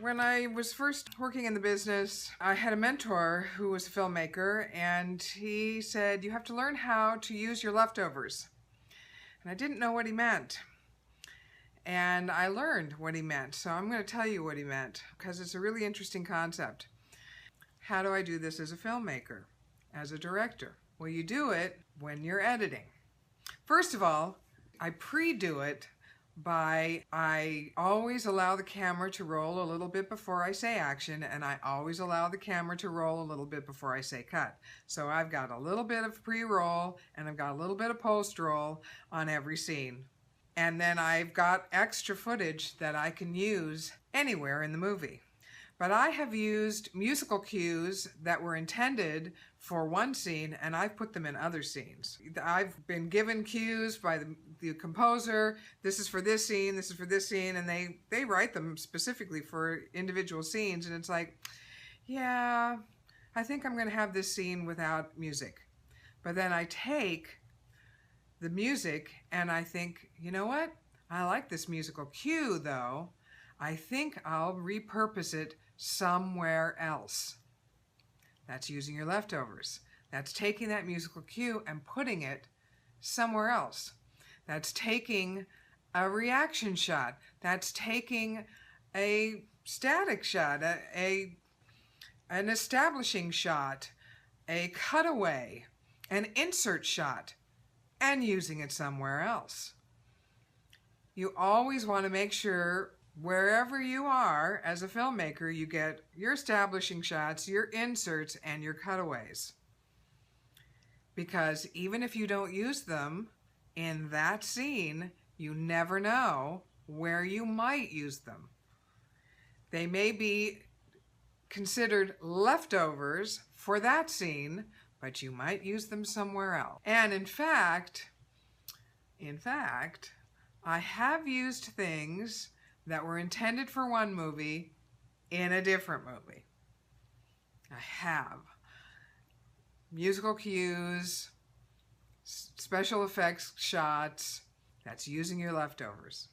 When I was first working in the business, I had a mentor who was a filmmaker, and he said, you have to learn how to use your leftovers. And I didn't know what he meant. And I learned what he meant, so I'm going to tell you what he meant, because it's a really interesting concept. How do I do this as a filmmaker, as a director? Well, you do it when you're editing. First of all, I pre-do it by, I always allow the camera to roll a little bit before I say action, and I always allow the camera to roll a little bit before I say cut. So I've got a little bit of pre-roll and I've got a little bit of post-roll on every scene. And then I've got extra footage that I can use anywhere in the movie. But I have used musical cues that were intended for one scene, and I've put them in other scenes. I've been given cues by the composer, this is for this scene, this is for this scene, and they write them specifically for individual scenes, and it's like, yeah, I think I'm gonna have this scene without music. But then I take the music and I think, you know what? I like this musical cue though. I think I'll repurpose it somewhere else. That's using your leftovers. That's taking that musical cue and putting it somewhere else. That's taking a reaction shot. That's taking a static shot, an establishing shot, a cutaway, an insert shot, and using it somewhere else. You always want to make sure wherever you are as a filmmaker, you get your establishing shots, your inserts, and your cutaways. Because even if you don't use them in that scene, you never know where you might use them. They may be considered leftovers for that scene, but you might use them somewhere else. And in fact, I have used things that were intended for one movie in a different movie. I have. Musical cues, special effects shots, that's using your leftovers.